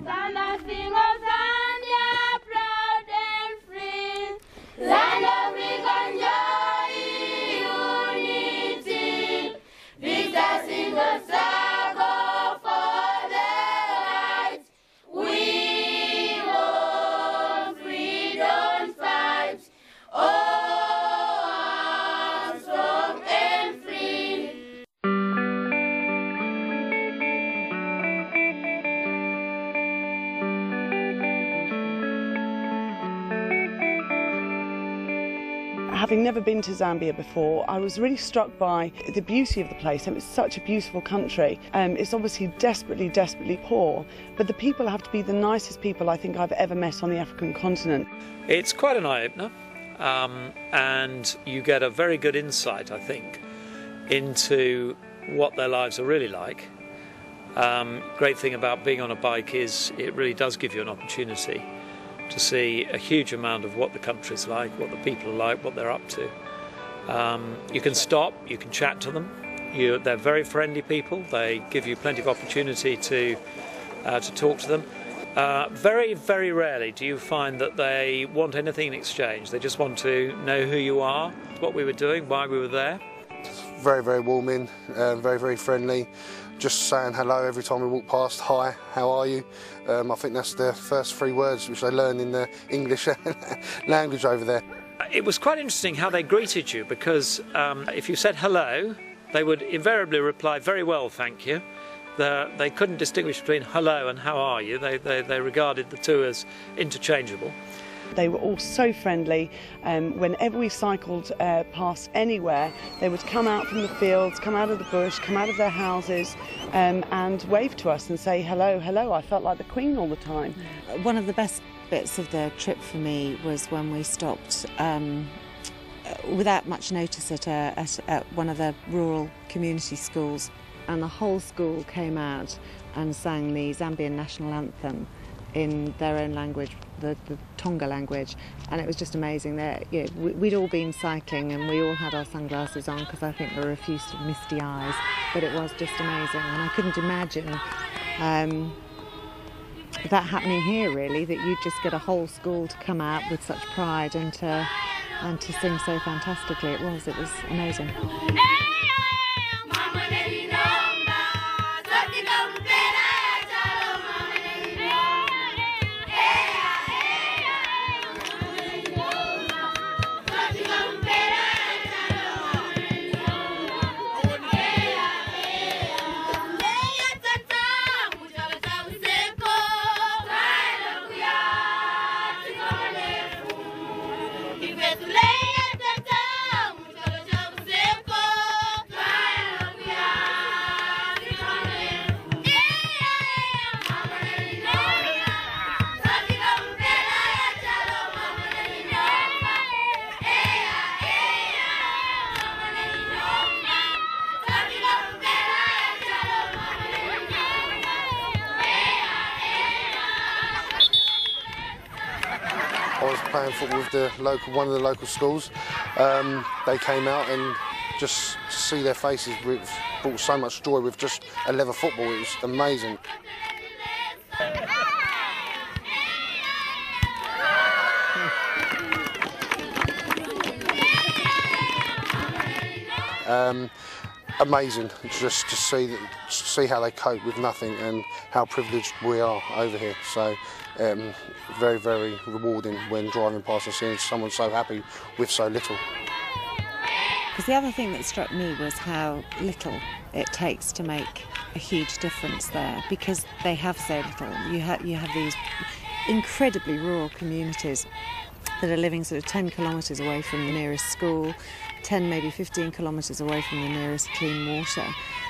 And I sing of Zambia, proud and free, land of freedom, joy, unity. Victor sing the struggle for the right. We want freedom fight. Oh, I'm strong and free. Having never been to Zambia before, I was really struck by the beauty of the place. It's such a beautiful country. It's obviously desperately, desperately poor, but the people have to be the nicest people I think I've ever met on the African continent. It's quite an eye-opener, and you get a very good insight, I think, into what their lives are really like. Great thing about being on a bike is it really does give you an opportunity to see a huge amount of what the country's like, what the people are like, what they're up to. You can stop, you can chat to them. They're very friendly people. They give you plenty of opportunity to talk to them. Very, very rarely do you find that they want anything in exchange. They just want to know who you are, what we were doing, why we were there. Very, very warming, very, very friendly. Just saying hello every time we walk past. Hi, how are you? I think that's the first 3 words which they learn in the English language over there. It was quite interesting how they greeted you, because if you said hello, they would invariably reply very well, thank you. They couldn't distinguish between hello and how are you. They regarded the two as interchangeable. They were all so friendly. Whenever we cycled past anywhere, they would come out from the fields, come out of the bush, come out of their houses and wave to us and say hello, hello. I felt like the Queen all the time. One of the best bits of the trip for me was when we stopped without much notice at one of the rural community schools, and the whole school came out and sang the Zambian national anthem in their own language, the Tonga language, and it was just amazing. We'd all been cycling and we all had our sunglasses on because I think there were a few sort of misty eyes, but it was just amazing, and I couldn't imagine that happening here, really, that you'd just get a whole school to come out with such pride and to sing so fantastically. It was amazing. I was playing football with one of the local schools. They came out, and just to see their faces brought so much joy with just a leather football. It was amazing. Amazing just to see how they cope with nothing and how privileged we are over here. So very, very rewarding when driving past and seeing someone so happy with so little. Because the other thing that struck me was how little it takes to make a huge difference there, because they have so little. You have these incredibly rural communities that are living sort of 10 kilometres away from the nearest school, 10, maybe 15 kilometres away from the nearest clean water.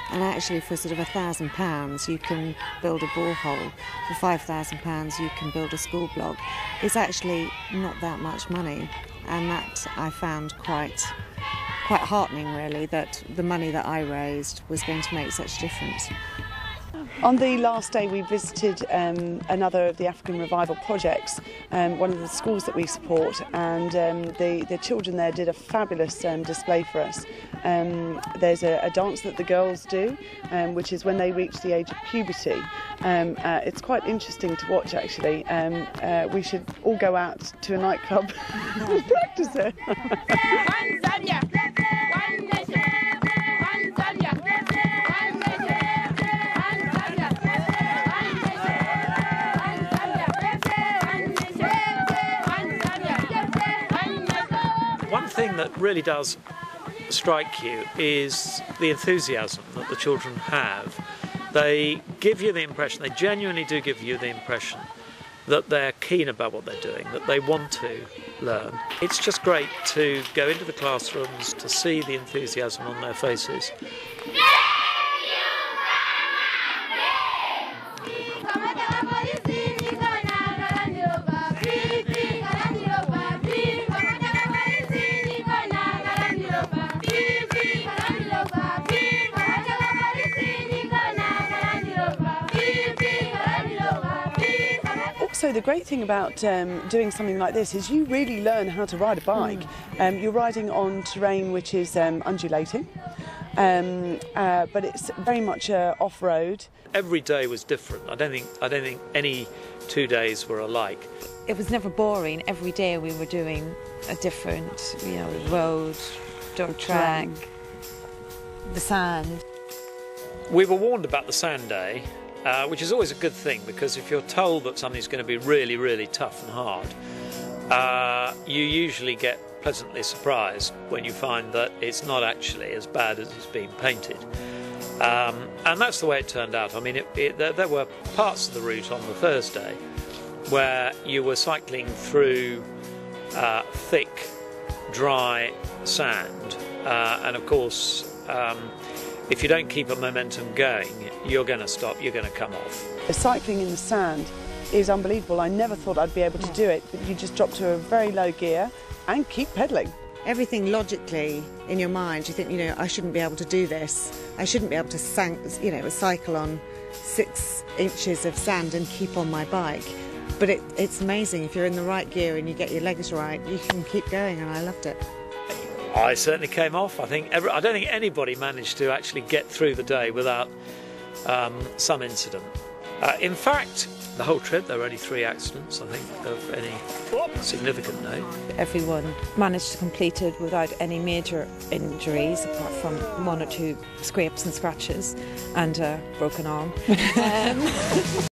And actually for sort of £1,000 you can build a borehole, for £5,000 you can build a school block. It's actually not that much money, and that I found quite heartening, really, that the money that I raised was going to make such a difference. On the last day we visited another of the African Revival projects, one of the schools that we support, and the children there did a fabulous display for us. There's a dance that the girls do, which is when they reach the age of puberty. It's quite interesting to watch actually. We should all go out to a nightclub and practice it. One Zambia, one nation, one Zambia, one nation, one Zambia, one nation, one Zambia, one nation, one Zambia. One thing that really does strike you is the enthusiasm that the children have. They give you the impression, they genuinely do give you the impression that they're keen about what they're doing, that they want to learn. It's just great to go into the classrooms, to see the enthusiasm on their faces. So the great thing about doing something like this is you really learn how to ride a bike. You're riding on terrain which is undulating, but it's very much off-road. Every day was different. I don't think any 2 days were alike. It was never boring. Every day we were doing a different, road, dirt track, the sand. We were warned about the sand day, which is always a good thing, because if you're told that something's going to be really, really tough and hard, you usually get pleasantly surprised when you find that it's not actually as bad as it's being painted. And that's the way it turned out. I mean, there were parts of the route on the Thursday where you were cycling through thick, dry sand, and of course, if you don't keep a momentum going, you're going to stop, you're going to come off. The cycling in the sand is unbelievable. I never thought I'd be able to do it, but you just drop to a very low gear and keep pedalling. Everything logically in your mind, you think, I shouldn't be able to do this. I shouldn't be able to cycle on 6 inches of sand and keep on my bike. But it's amazing. If you're in the right gear and you get your legs right, you can keep going, and I loved it. I certainly came off. I don't think anybody managed to actually get through the day without some incident. In fact, the whole trip there were only 3 accidents, I think, of any significant note. Everyone managed to complete it without any major injuries, apart from 1 or 2 scrapes and scratches and a broken arm.